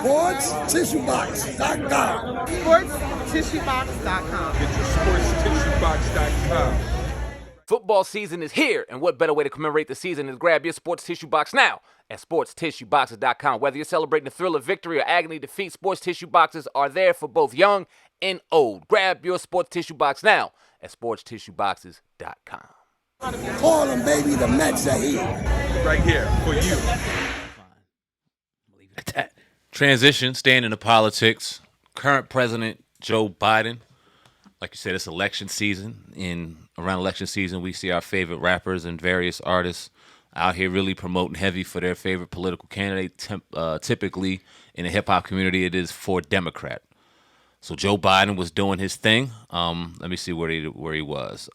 SportsTissueBox.com. SportsTissueBox.com. Get your SportsTissueBox.com. Football season is here, and what better way to commemorate the season than to grab your sports tissue box now at sportstissueboxes.com. Whether you're celebrating the thrill of victory or agony defeat, sports tissue boxes are there for both young and old. Grab your sports tissue box now at sportstissueboxes.com. Call them, baby, the Mets are here. Right here for you. Leave it at that. Transition, staying into politics. Current President Joe Biden. Like you said, it's election season. Around election season, we see our favorite rappers and various artists out here really promoting heavy for their favorite political candidate. Typically, in the hip-hop community, it is for Democrat. So Joe Biden was doing his thing. Let me see where he was.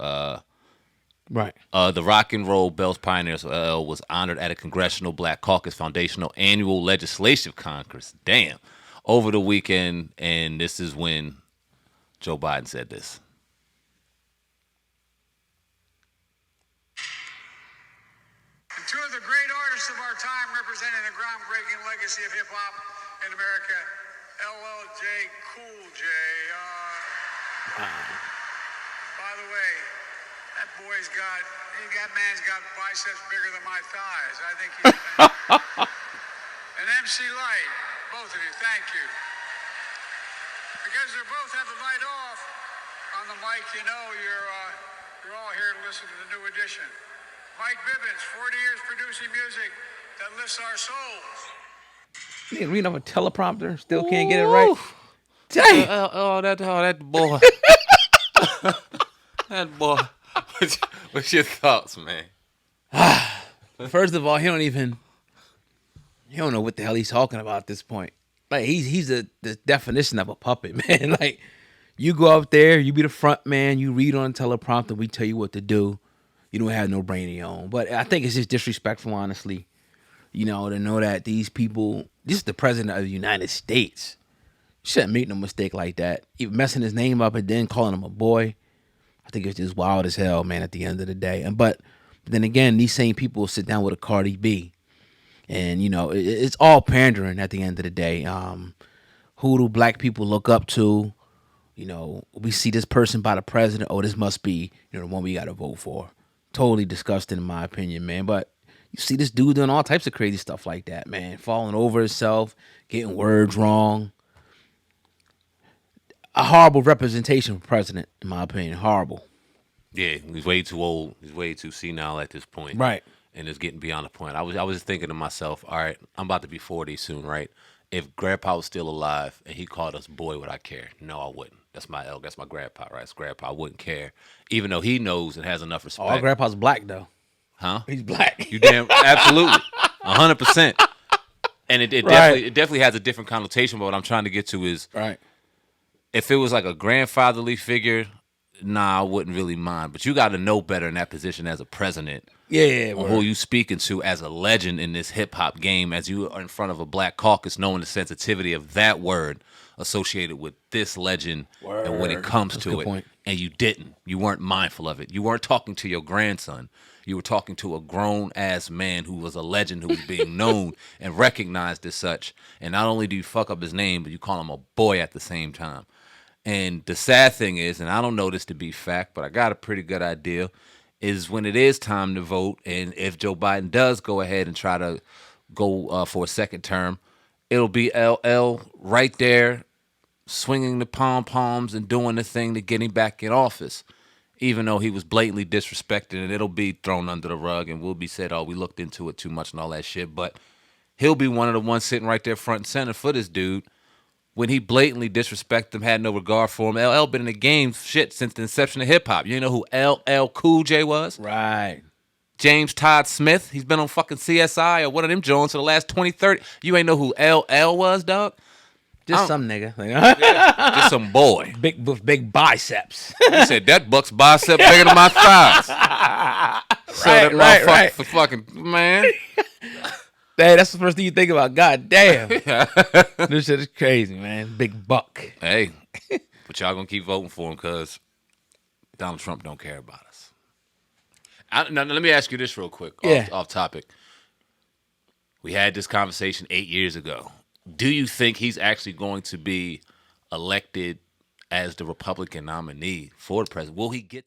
Right. The Rock and Roll Bells Pioneers was honored at a Congressional Black Caucus Foundational Annual Legislative Congress. Damn. Over the weekend, and this is when Joe Biden said this. Two of the great artists of our time representing the groundbreaking legacy of hip-hop in America, LL Cool J. By the way, that man's got biceps bigger than my thighs. I think he's and MC Lyte, both of you, thank you. Because they both have the light off on the mic, you know you're all here to listen to the new edition. Mike Bibbins, 40 years producing music that lifts our souls. Nigga reading off a teleprompter, still can't get it right. Dang. That boy. That boy. What's your thoughts, man? First of all, he don't know what the hell he's talking about at this point. Like he's the definition of a puppet, man. Like you go up there, you be the front man, you read on a teleprompter, we tell you what to do. You don't have no brain of your own. But I think it's just disrespectful, honestly, to know that these people, this is the president of the United States. You shouldn't make no mistake like that. Even messing his name up and then calling him a boy. I think it's just wild as hell, man, at the end of the day. But then again, these same people will sit down with a Cardi B. And, it's all pandering at the end of the day. Who do black people look up to? We see this person by the president. Oh, this must be, the one we got to vote for. Totally disgusting in my opinion, man. But you see this dude doing all types of crazy stuff like that, man. Falling over himself, getting words wrong. A horrible representation for president, in my opinion. Horrible. Yeah, he's way too old. He's way too senile at this point. Right. And it's getting beyond the point. I was just thinking to myself, all right, I'm about to be 40 soon, right? If Grandpa was still alive and he called us boy, would I care? No, I wouldn't. That's my grandpa, right? It's grandpa. I wouldn't care. Even though he knows and has enough respect. Oh, grandpa's black, though. Huh? He's black. You damn, absolutely. 100%. And it definitely has a different connotation, but what I'm trying to get to is, right, if it was like a grandfatherly figure, nah, I wouldn't really mind. But you got to know better in that position as a president. Yeah. Who you speaking to as a legend in this hip-hop game, as you are in front of a black caucus, knowing the sensitivity of that word associated with this legend. Word. And when it comes That's to it. Point. And you weren't mindful of it. You weren't talking to your grandson. You were talking to a grown-ass man who was a legend, who was being known and recognized as such. And not only do you fuck up his name, but you call him a boy at the same time. And the sad thing is, and I don't know this to be fact, but I got a pretty good idea, is when it is time to vote, and if Joe Biden does go ahead and try to go for a second term, it'll be LL right there swinging the pom-poms and doing the thing to get him back in office, even though he was blatantly disrespected, and it'll be thrown under the rug, and we'll be said, oh, we looked into it too much and all that shit, but he'll be one of the ones sitting right there front and center for this dude. When he blatantly disrespected him, had no regard for him. LL been in the game shit since the inception of hip hop. You know who LL Cool J was? Right. James Todd Smith. He's been on fucking CSI or one of them Jones for the last 20, 30. You ain't know who LL was, dog? Just some nigga. Yeah, just some boy. Big biceps. He said that buck's bicep bigger than my thighs. Right. For fucking, man. Hey, that's the first thing you think about. God damn. This shit is crazy, man. Big buck. Hey, but y'all gonna keep voting for him because Donald Trump don't care about us. Now, let me ask you this real quick, off topic. We had this conversation 8 years ago do you think he's actually going to be elected as the Republican nominee for the president? Will he get